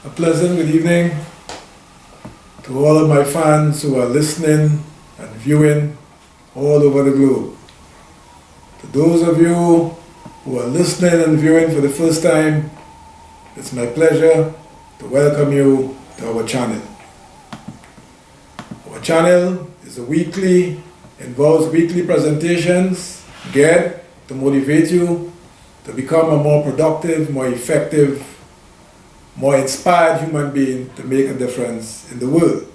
A pleasant good evening to all of my fans who are listening and viewing all over the globe. To those of you who are listening and viewing for the first time, it's my pleasure to welcome you to our channel. Our channel involves weekly presentations geared to motivate you to become a more productive, more effective, more inspired human being to make a difference in the world.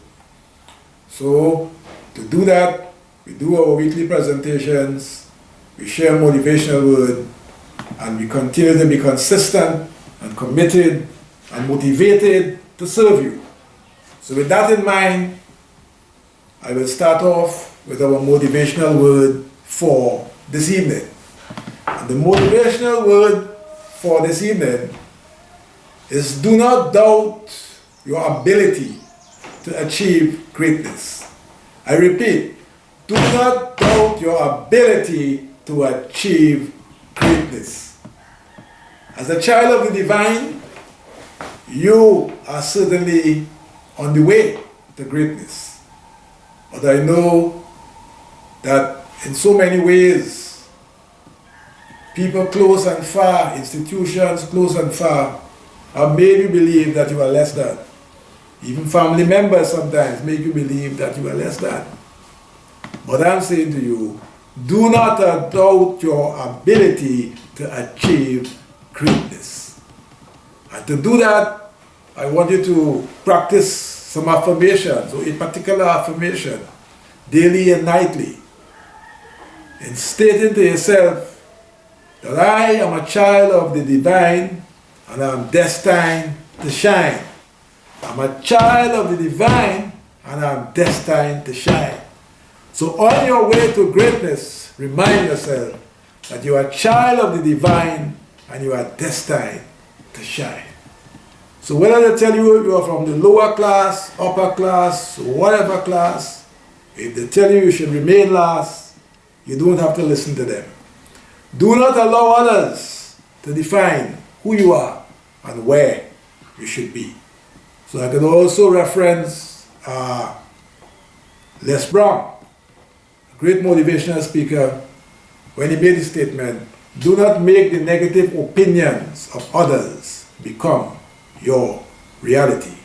So, to do that, we do our weekly presentations, we share motivational word, and we continue to be consistent and committed and motivated to serve you. So with that in mind, I will start off with our motivational word for this evening. And the motivational word for this evening is do not doubt your ability to achieve greatness. I repeat, do not doubt your ability to achieve greatness. As a child of the divine, you are certainly on the way to greatness. But I know that in so many ways, people close and far, institutions close and far, have made you believe that you are less than. Even family members sometimes make you believe that you are less than. But I'm saying to you, do not doubt your ability to achieve greatness. And to do that, I want you to practice some affirmations, or a particular affirmation, daily and nightly, in stating to yourself that I am a child of the divine and I'm destined to shine. I'm a child of the divine and I'm destined to shine. So on your way to greatness, remind yourself that you are a child of the divine and you are destined to shine. So whether they tell you you are from the lower class, upper class, whatever class, if they tell you you should remain last, you don't have to listen to them. Do not allow others to define who you are and where you should be. So I can also reference Les Brown, a great motivational speaker, when he made the statement, do not make the negative opinions of others become your reality.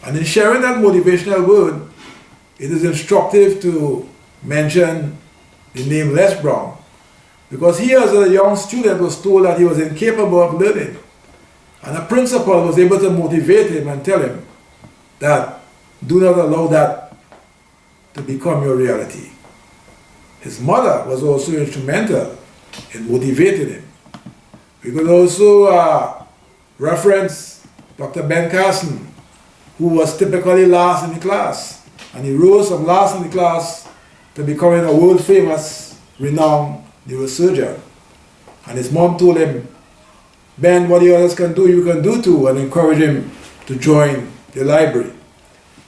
And in sharing that motivational word, it is instructive to mention the name Les Brown, because he as a young student was told that he was incapable of learning. And a principal was able to motivate him and tell him that do not allow that to become your reality. His mother was also instrumental in motivating him. We could also reference Dr. Ben Carson, who was typically last in the class. And he rose from last in the class to becoming a world-famous, renowned neurosurgeon. And his mom told him, Ben, what the others can do, you can do too, and encourage him to join the library.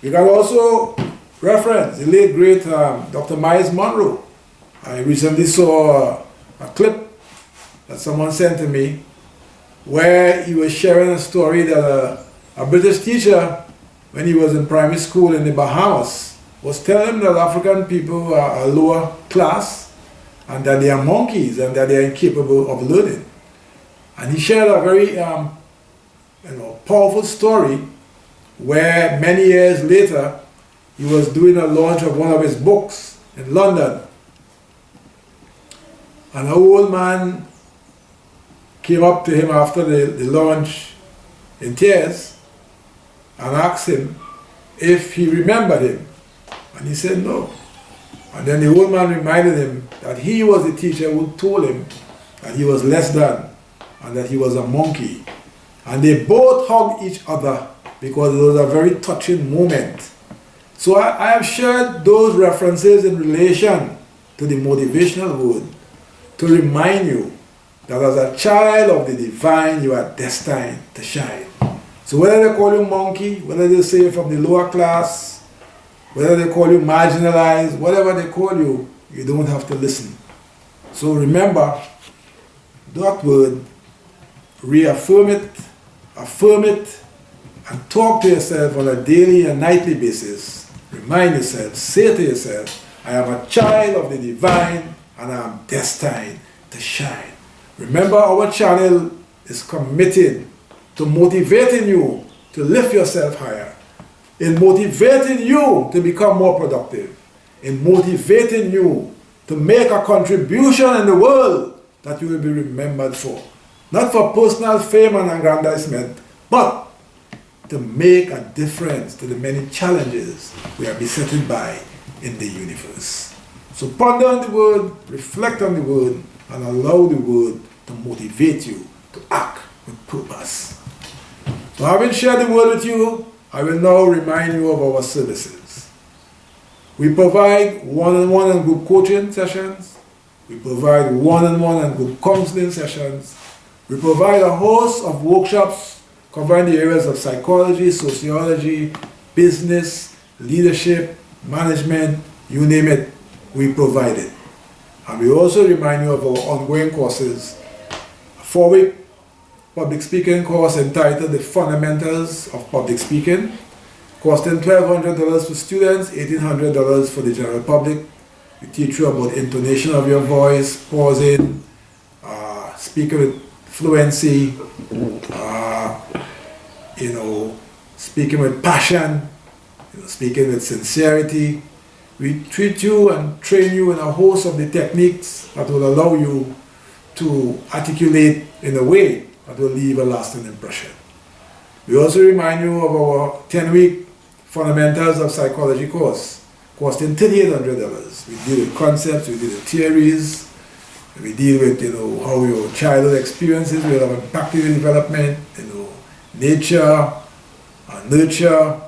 We can also reference the late great Dr. Miles Monroe. I recently saw a clip that someone sent to me where he was sharing a story that a British teacher, when he was in primary school in the Bahamas, was telling him that African people are a lower class and that they are monkeys and that they are incapable of learning. And he shared a very powerful story where many years later he was doing a launch of one of his books in London. And an old man came up to him after the launch in tears and asked him if he remembered him. And he said no. And then the old man reminded him that he was the teacher who told him that he was less than and that he was a monkey. And they both hugged each other because it was a very touching moment. So I have shared those references in relation to the motivational word to remind you that as a child of the divine, you are destined to shine. So whether they call you monkey, whether they say you're from the lower class, whether they call you marginalized, whatever they call you, you don't have to listen. So remember that word, reaffirm it, affirm it, and talk to yourself on a daily and nightly basis. Remind yourself, say to yourself, I am a child of the divine and I am destined to shine. Remember, our channel is committed to motivating you to lift yourself higher, in motivating you to become more productive, in motivating you to make a contribution in the world that you will be remembered for. Not for personal fame and aggrandizement, but to make a difference to the many challenges we are besetted by in the universe. So ponder on the word, reflect on the word, and allow the word to motivate you to act with purpose. So having shared the word with you, I will now remind you of our services. We provide one-on-one and group coaching sessions. We provide one-on-one and group counseling sessions. We provide a host of workshops covering the areas of psychology, sociology, business, leadership, management, you name it, we provide it. And we also remind you of our ongoing courses, a 4-week public speaking course entitled The Fundamentals of Public Speaking, costing $1,200 for students, $1,800 for the general public. We teach you about intonation of your voice, pausing, speaking with fluency, speaking with passion, speaking with sincerity. We treat you and train you in a host of the techniques that will allow you to articulate in a way that will leave a lasting impression. We also remind you of our 10-week Fundamentals of Psychology course, costing $3,800. We deal with concepts, we deal with theories, we deal with how your childhood experiences will have impacted your development, nature, nurture,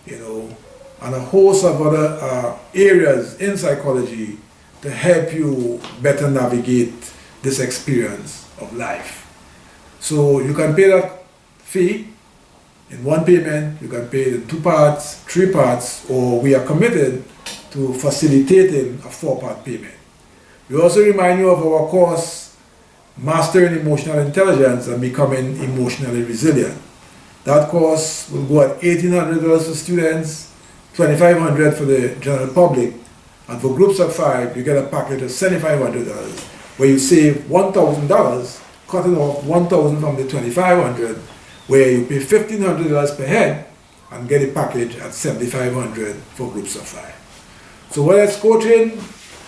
and a host of other areas in psychology to help you better navigate this experience of life. So you can pay that fee in one payment, you can pay it in 2 parts, 3 parts, or we are committed to facilitating a 4-part payment. We also remind you of our course, Mastering Emotional Intelligence and Becoming Emotionally Resilient. That course will go at $1,800 for students, $2,500 for the general public, and for groups of 5, you get a package of $7,500, where you save $1,000, cutting off $1,000 from the $2,500, where you pay $1,500 per head and get a package at $7,500 for groups of 5. So whether it's coaching,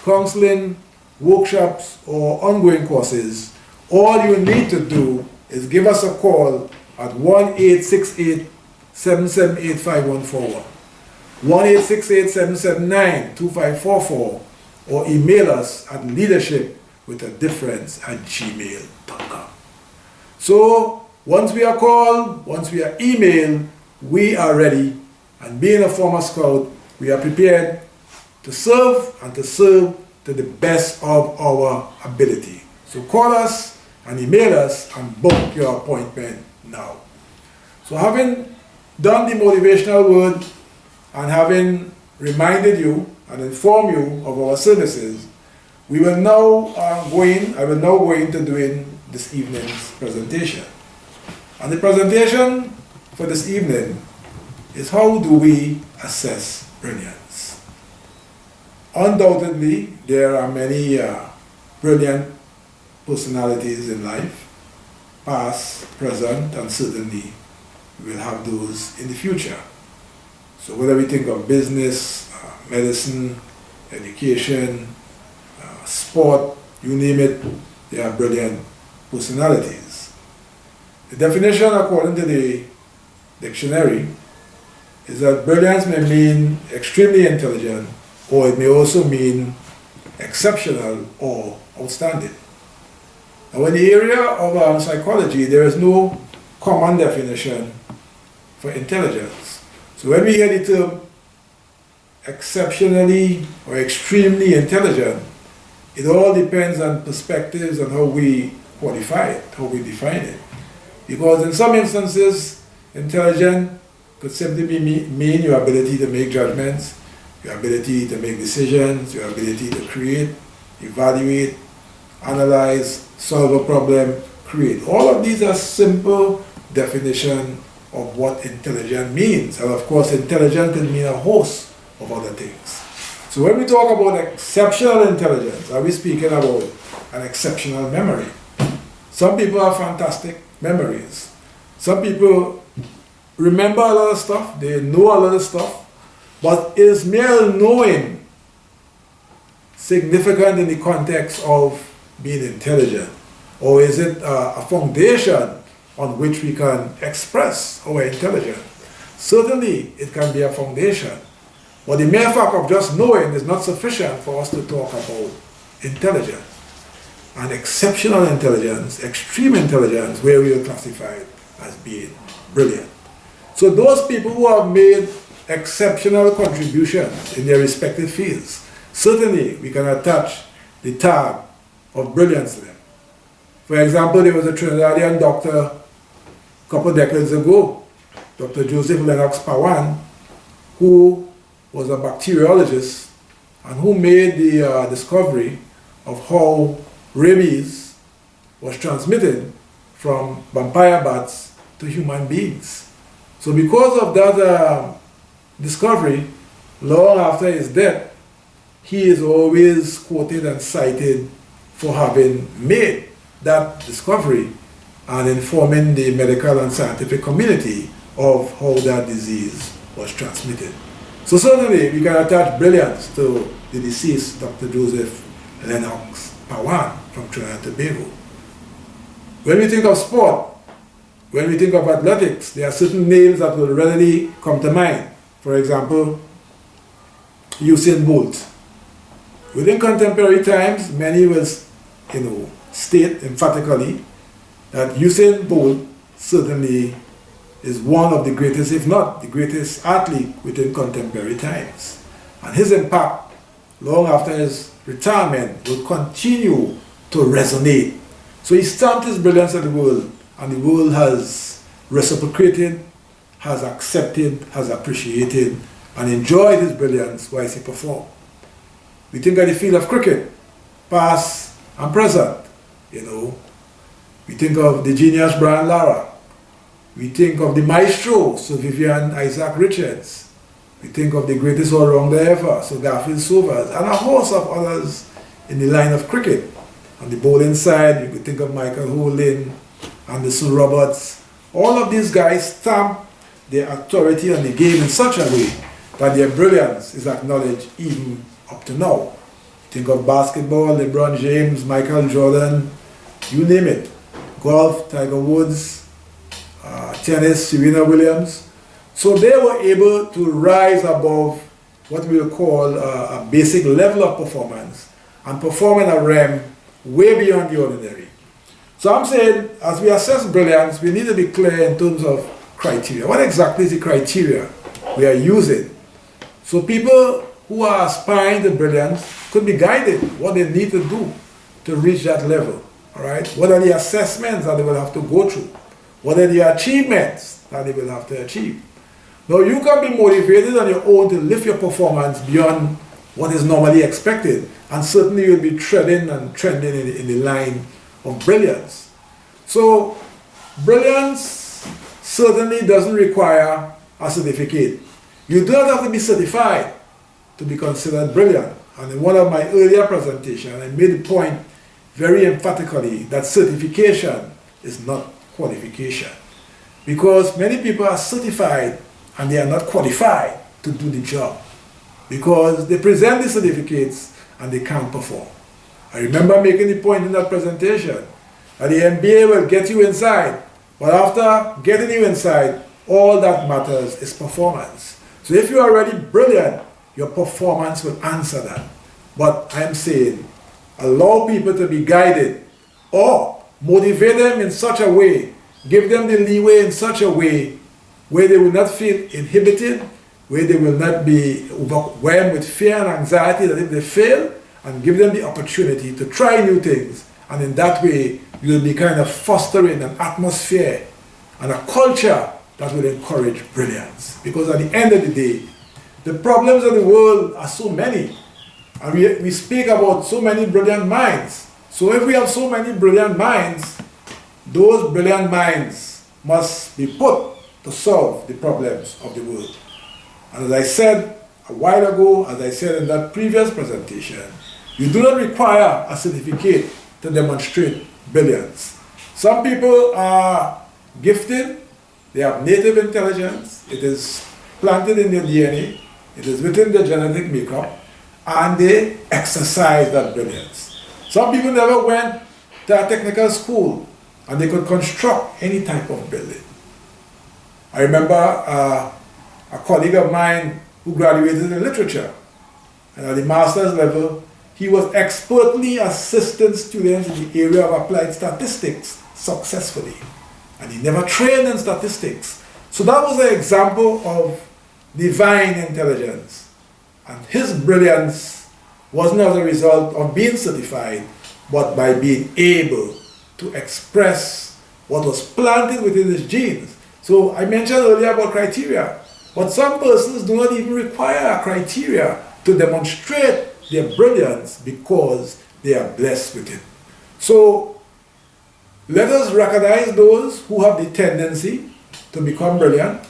counseling, workshops, or ongoing courses, all you need to do is give us a call at 1-868-778-5141, 1-868-779-2544, or email us at leadershipwithadifference@gmail.com. So once we are called, once we are emailed, we are ready, and being a former scout, we are prepared to serve and to serve to the best of our ability. So call us and email us and book your appointment now. So having done the motivational word and having reminded you and informed you of our services, I will now go into doing this evening's presentation. And the presentation for this evening is how do we assess brilliance? Undoubtedly, there are many brilliant personalities in life, past, present, and certainly we will have those in the future. So whether we think of business, medicine, education, sport, you name it, there are brilliant personalities. The definition according to the dictionary is that brilliance may mean extremely intelligent, or it may also mean exceptional or outstanding. Now in the area of psychology, there is no common definition for intelligence. So when we hear the term exceptionally or extremely intelligent, it all depends on perspectives and how we qualify it, how we define it. Because in some instances, intelligent could simply mean your ability to make judgments, your ability to make decisions, your ability to create, evaluate, analyze, solve a problem, create. All of these are simple definition of what intelligent means. And of course, intelligent can mean a host of other things. So when we talk about exceptional intelligence, are we speaking about an exceptional memory? Some people have fantastic memories. Some people remember a lot of stuff, they know a lot of stuff, but is mere knowing significant in the context of being intelligent? Or is it a foundation on which we can express our intelligence? Certainly, it can be a foundation. But the mere fact of just knowing is not sufficient for us to talk about intelligence. And exceptional intelligence, extreme intelligence, where we are classified as being brilliant. So those people who have made exceptional contributions in their respective fields, certainly we can attach the tag of brilliance to them. For example, there was a Trinidadian doctor a couple of decades ago, Dr. Joseph Lennox Pawan, who was a bacteriologist and who made the discovery of how rabies was transmitted from vampire bats to human beings. So because of that discovery, long after his death, he is always quoted and cited for having made that discovery and informing the medical and scientific community of how that disease was transmitted. So certainly we can attach brilliance to the deceased Dr. Joseph Lennox Pawan from Trinidad and Tobago. When we think of sport, when we think of athletics, there are certain names that will readily come to mind. For example, Usain Bolt. Within contemporary times, many will state emphatically that Usain Bolt certainly is one of the greatest, if not the greatest athlete within contemporary times. And his impact, long after his retirement, will continue to resonate. So he stamped his brilliance at the world, and the world has reciprocated, has accepted, has appreciated, and enjoyed his brilliance whilst he performed. We think of the field of cricket, past and present, We think of the genius Brian Lara. We think of the maestro, Sir Vivian Isaac Richards. We think of the greatest all-rounder ever, Sir Garfield Sobers, and a host of others in the line of cricket. On the bowling side, you could think of Michael Holding, Anderson Roberts. All of these guys stamp their authority on the game in such a way that their brilliance is acknowledged even up to now. Think of basketball, LeBron James, Michael Jordan, you name it. Golf, Tiger Woods, tennis, Serena Williams. So they were able to rise above what we will call a basic level of performance and perform in a realm way beyond the ordinary. So I'm saying, as we assess brilliance, we need to be clear in terms of criteria. What exactly is the criteria we are using? So people who are aspiring to brilliance could be guided what they need to do to reach that level. All right? What are the assessments that they will have to go through? What are the achievements that they will have to achieve? Now, you can be motivated on your own to lift your performance beyond what is normally expected, and certainly you'll be treading and trending in the line of brilliance. So, brilliance certainly doesn't require a certificate. You do not have to be certified to be considered brilliant. And in one of my earlier presentations, I made the point very emphatically that certification is not qualification. Because many people are certified and they are not qualified to do the job. Because they present the certificates and they can't perform. I remember making the point in that presentation that the MBA will get you inside, but after getting you inside, all that matters is performance. So if you are already brilliant, your performance will answer that. But I'm saying, allow people to be guided or motivate them in such a way, give them the leeway in such a way where they will not feel inhibited, where they will not be overwhelmed with fear and anxiety that if they fail, and give them the opportunity to try new things. And in that way, you'll be kind of fostering an atmosphere and a culture that will encourage brilliance. Because at the end of the day, the problems of the world are so many. And we speak about so many brilliant minds. So if we have so many brilliant minds, those brilliant minds must be put to solve the problems of the world. And as I said a while ago, as I said in that previous presentation, you do not require a certificate to demonstrate brilliance. Some people are gifted, they have native intelligence, it is planted in their DNA, it is within their genetic makeup, and they exercise that brilliance. Some people never went to a technical school and they could construct any type of building. I remember a colleague of mine who graduated in literature, and at the master's level, he was expertly assisting students in the area of applied statistics successfully. And he never trained in statistics. So that was an example of divine intelligence. And his brilliance wasn't as a result of being certified, but by being able to express what was planted within his genes. So I mentioned earlier about criteria, but some persons do not even require a criteria to demonstrate their brilliance because they are blessed with it. So let us recognize those who have the tendency to become brilliant.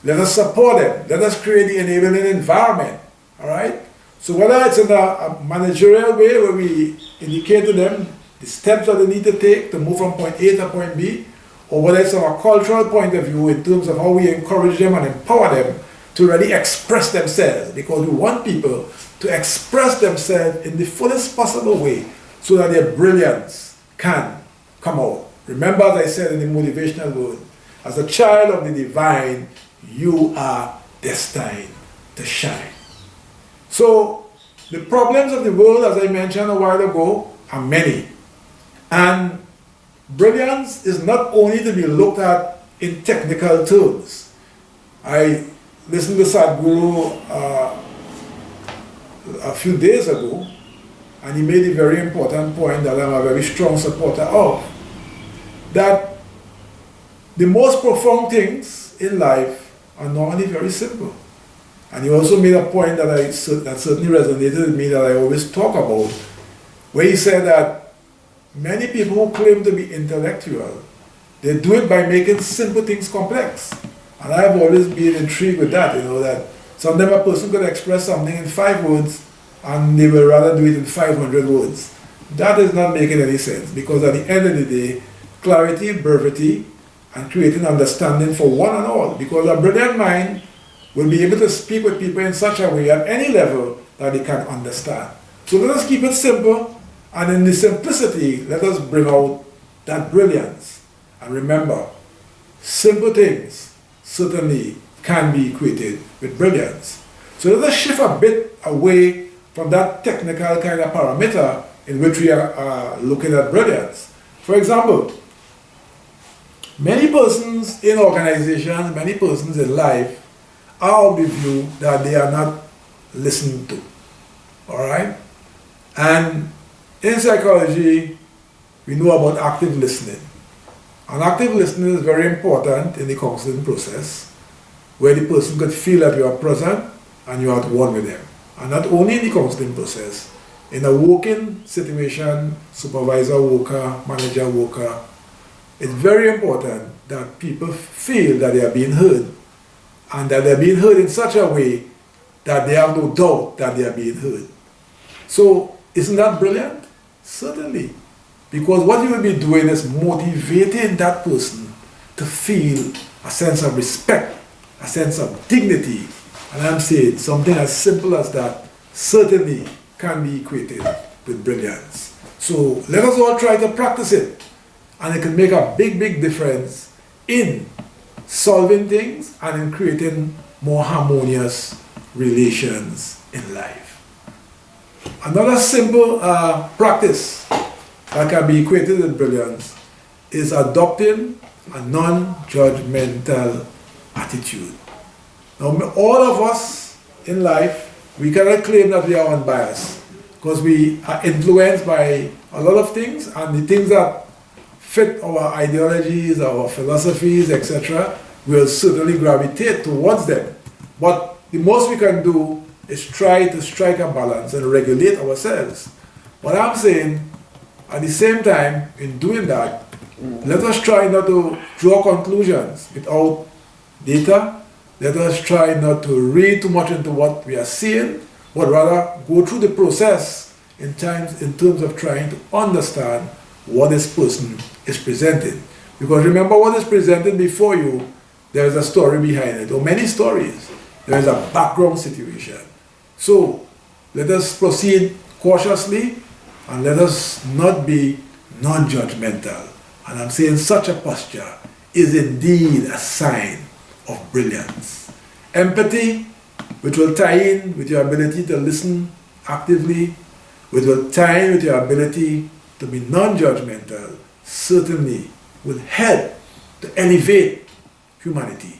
Let us support them. Let us create the enabling environment. All right? So whether it's in a managerial way where we indicate to them the steps that they need to take to move from point A to point B, or whether it's from a cultural point of view in terms of how we encourage them and empower them to really express themselves, because we want people to express themselves in the fullest possible way so that their brilliance can come out. Remember, as I said in the Motivational Word, as a child of the divine, you are destined to shine. So the problems of the world, as I mentioned a while ago, are many. And brilliance is not only to be looked at in technical terms. I listened to Sadhguru a few days ago, and he made a very important point that I'm a very strong supporter of, that the most profound things in life are normally very simple. And he also made a point that certainly resonated with me, that I always talk about, where he said that many people who claim to be intellectual, they do it by making simple things complex. And I've always been intrigued with that, that sometimes a person could express something in 5 words and they will rather do it in 500 words. That is not making any sense, because at the end of the day, clarity, brevity, and creating understanding for one and all, because a brilliant mind will be able to speak with people in such a way at any level that they can understand. So let us keep it simple, and in the simplicity, let us bring out that brilliance. And remember, simple things certainly can be equated with brilliance. So let us shift a bit away from that technical kind of parameter in which we are looking at brilliance. For example, many persons in organizations, many persons in life are of the view that they are not listened to. All right? And in psychology, we know about active listening. And active listening is very important in the counseling process, where the person could feel that you are present and you are at one with them. And not only in the counseling process, in a working situation, supervisor, worker, manager, worker, it's very important that people feel that they are being heard, and that they are being heard in such a way that they have no doubt that they are being heard. So, isn't that brilliant? Certainly. Because what you will be doing is motivating that person to feel a sense of respect, a sense of dignity. And I'm saying something as simple as that certainly can be equated with brilliance. So let us all try to practice it. And it can make a big, big difference in solving things and in creating more harmonious relations in life. Another simple practice that can be equated with brilliance is adopting a non-judgmental attitude. Now, all of us in life, we cannot claim that we are unbiased, because we are influenced by a lot of things, and the things that fit our ideologies, our philosophies, etc., will certainly gravitate towards them. But the most we can do is try to strike a balance and regulate ourselves. What I'm saying, at the same time, in doing that, let us try not to draw conclusions without data. Let us try not to read too much into what we are seeing, but rather go through the process in terms of trying to understand what this person is presenting. Because remember, what is presented before you, there is a story behind it, or many stories. There is a background situation. So let us proceed cautiously, and let us not be non-judgmental. And I'm saying such a posture is indeed a sign of brilliance. Empathy, which will tie in with your ability to listen actively, which will tie in with your ability to be non-judgmental, certainly will help to elevate humanity.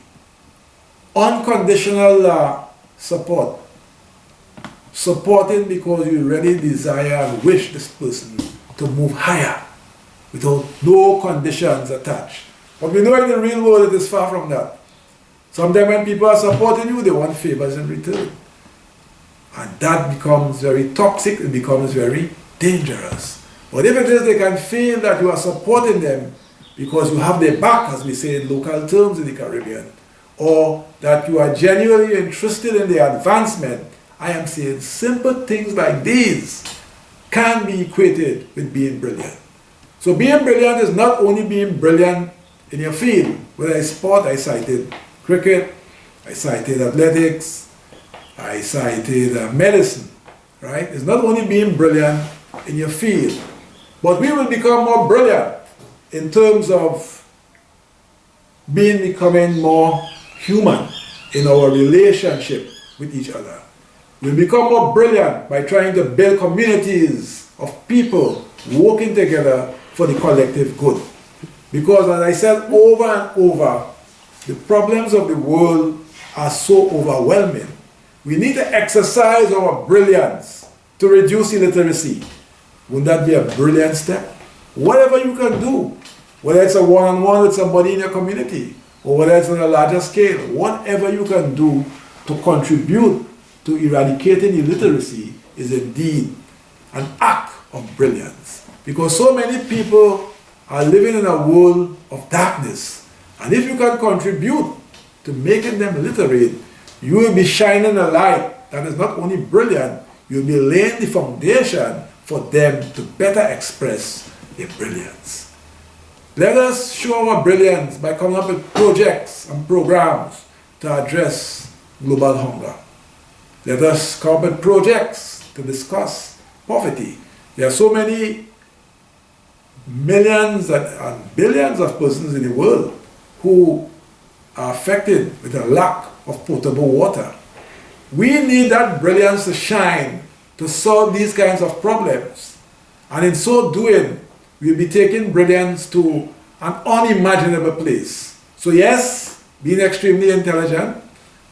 Unconditional support. Supporting because you really desire and wish this person to move higher without no conditions attached. But we know in the real world it is far from that. Sometimes when people are supporting you, they want favors in return. And that becomes very toxic, it becomes very dangerous. But if it is they can feel that you are supporting them because you have their back, as we say in local terms in the Caribbean, or that you are genuinely interested in their advancement, I am saying simple things like these can be equated with being brilliant. So being brilliant is not only being brilliant in your field. Whether it's sport, I cited cricket, I cited athletics, I cited medicine, right? It's not only being brilliant in your field, but we will become more brilliant in terms of becoming more human in our relationship with each other. We'll become more brilliant by trying to build communities of people working together for the collective good. Because as I said over and over, the problems of the world are so overwhelming. We need to exercise our brilliance to reduce illiteracy. Wouldn't that be a brilliant step? Whatever you can do, whether it's a one-on-one with somebody in your community, or whether it's on a larger scale, whatever you can do to contribute to eradicating illiteracy is indeed an act of brilliance. Because so many people are living in a world of darkness. And if you can contribute to making them literate, you will be shining a light that is not only brilliant, you'll be laying the foundation for them to better express their brilliance. Let us show our brilliance by coming up with projects and programs to address global hunger. Let us come up with projects to discuss poverty. There are so many millions and billions of persons in the world who are affected with a lack of potable water. We need that brilliance to shine to solve these kinds of problems. And in so doing, we'll be taking brilliance to an unimaginable place. So yes, being extremely intelligent,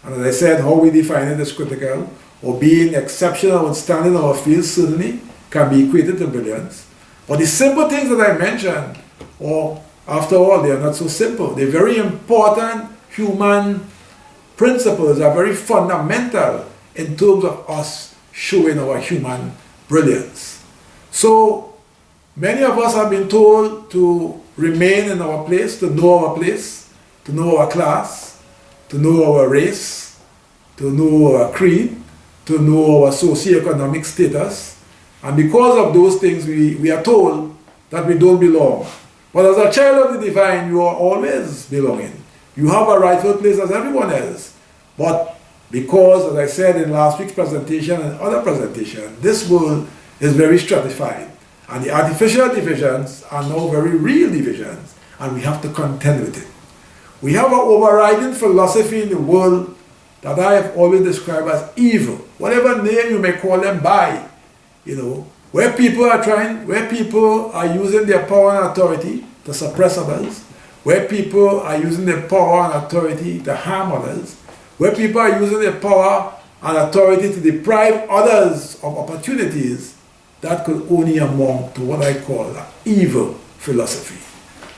and as I said, how we define it is critical, or being exceptional and standing in our field certainly can be equated to brilliance. But the simple things that I mentioned, or after all, they are not so simple. They're very important human principles, are very fundamental in terms of us showing our human brilliance. So many of us have been told to remain in our place, to know our place, to know our class, to know our race, to know our creed, to know our socioeconomic status. And because of those things, we are told that we don't belong. But as a child of the divine, you are always belonging. You have a rightful place as everyone else. But because, as I said in last week's presentation and other presentations, this world is very stratified. And the artificial divisions are now very real divisions. And we have to contend with it. We have an overriding philosophy in the world that I have always described as evil. Whatever name you may call them by, where people are using their power and authority to suppress others, where people are using their power and authority to harm others, where people are using their power and authority to deprive others of opportunities, that could only amount to what I call an evil philosophy.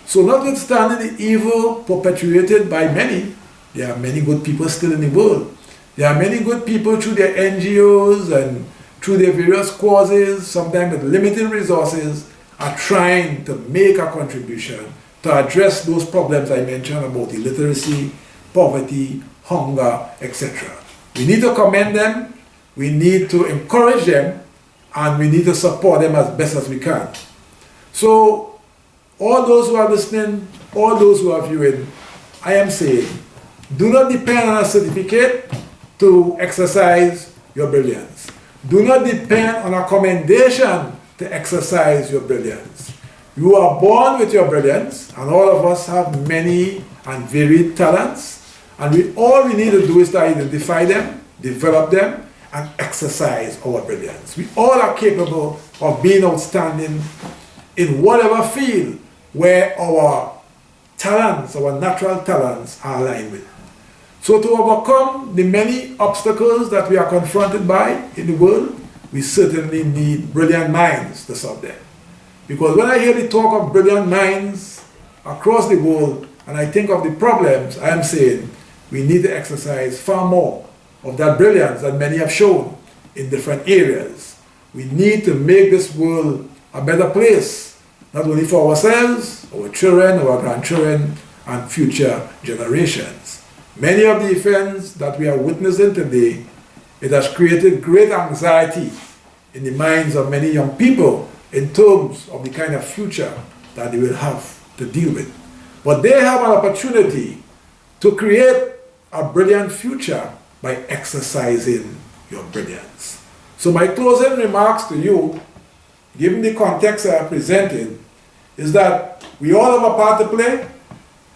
So notwithstanding the evil perpetuated by many, there are many good people still in the world. There are many good people through their NGOs and through their various causes, sometimes with limited resources, are trying to make a contribution to address those problems I mentioned about illiteracy, poverty, hunger, etc. We need to commend them, we need to encourage them, and we need to support them as best as we can. So, all those who are listening, all those who are viewing, I am saying, do not depend on a certificate to exercise your brilliance. Do not depend on a commendation to exercise your brilliance. You are born with your brilliance, and all of us have many and varied talents, and all we need to do is to identify them, develop them, and exercise our brilliance. We all are capable of being outstanding in whatever field where our talents, our natural talents are aligned with. So to overcome the many obstacles that we are confronted by in the world, we certainly need brilliant minds to solve them. Because when I hear the talk of brilliant minds across the world, and I think of the problems, I am saying we need to exercise far more of that brilliance that many have shown in different areas. We need to make this world a better place, not only for ourselves, our children, our grandchildren, and future generations. Many of the events that we are witnessing today, it has created great anxiety in the minds of many young people in terms of the kind of future that they will have to deal with. But they have an opportunity to create a brilliant future by exercising your brilliance. So my closing remarks to you, given the context I have presented, is that we all have a part to play,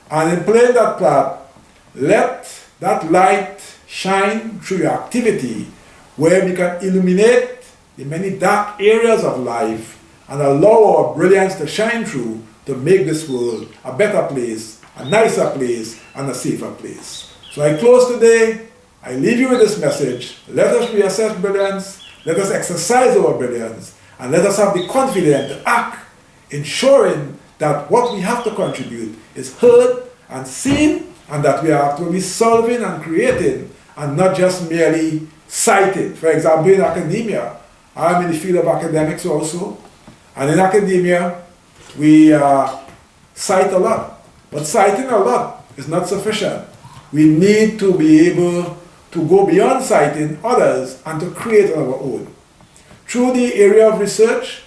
and in playing that part, let that light shine through your activity where we can illuminate the many dark areas of life and allow our brilliance to shine through to make this world a better place, a nicer place, and a safer place. So I close today. I leave you with this message. Let us reassess brilliance, let us exercise our brilliance, and let us have the confidence to act, ensuring that what we have to contribute is heard and seen, and that we are actually solving and creating, and not just merely citing. For example, in academia, I am in the field of academics also, and in academia, we cite a lot. But citing a lot is not sufficient. We need to be able to go beyond citing others and to create our own. Through the area of research,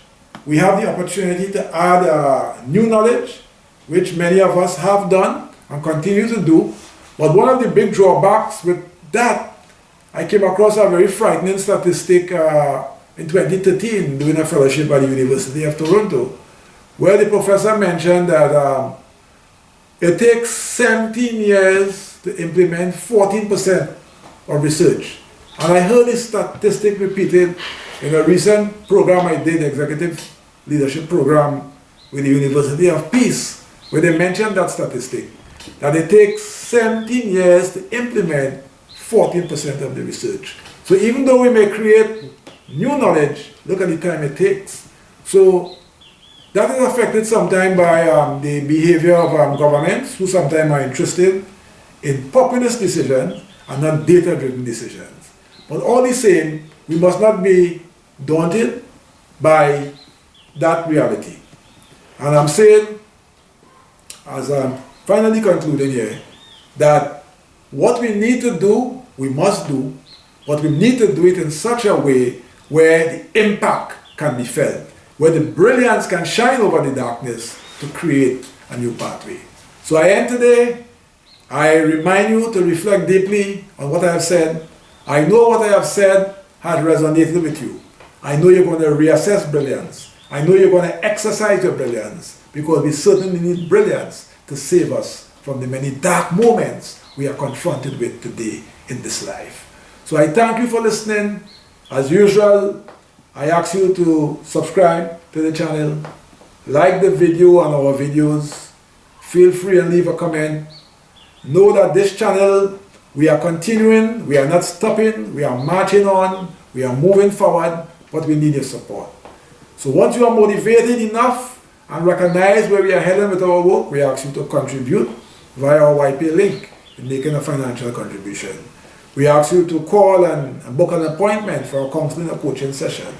we have the opportunity to add new knowledge, which many of us have done and continue to do. But one of the big drawbacks with that, I came across a very frightening statistic in 2013 doing a fellowship at the University of Toronto, where the professor mentioned that it takes 17 years to implement 14% of research. And I heard this statistic repeated in a recent program I did, executive leadership program with the University of Peace, where they mentioned that statistic, that it takes 17 years to implement 14% of the research. So even though we may create new knowledge, look at the time it takes. So that is affected sometimes by the behavior of governments, who sometimes are interested in populist decisions and not data-driven decisions. But all the same, we must not be daunted by that reality. And I'm saying, as I'm finally concluding here, that what we need to do, we must do, but we need to do it in such a way where the impact can be felt, where the brilliance can shine over the darkness to create a new pathway. So I end today. I remind you to reflect deeply on what I have said. I know what I have said has resonated with you. I know you're going to reassess brilliance. I know you're going to exercise your brilliance, because we certainly need brilliance to save us from the many dark moments we are confronted with today in this life. So I thank you for listening. As usual, I ask you to subscribe to the channel, like the video and our videos. Feel free and leave a comment. Know that this channel, we are continuing, we are not stopping, we are marching on, we are moving forward, but we need your support. So once you are motivated enough and recognize where we are heading with our work, we ask you to contribute via our YP link in making a financial contribution. We ask you to call and book an appointment for a counseling or coaching session,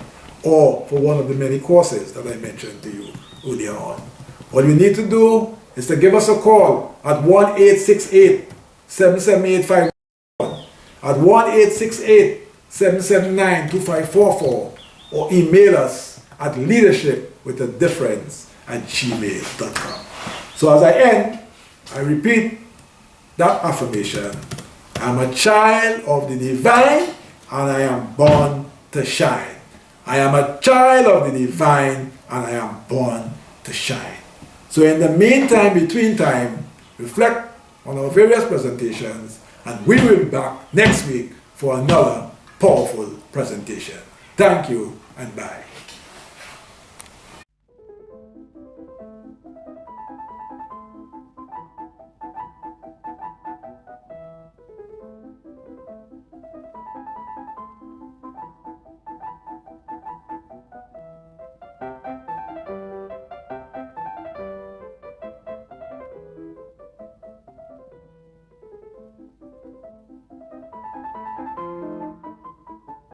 or for one of the many courses that I mentioned to you earlier on. All you need to do is to give us a call at 1-868 778 at 1-868-779-2544 or email us at leadershipwithadifference@gmail.com. So as I end, I repeat that affirmation. I'm a child of the divine and I am born to shine. I am a child of the divine and I am born to shine. So in the meantime, between time, reflect on our various presentations and we will be back next week for another powerful presentation. Thank you and bye.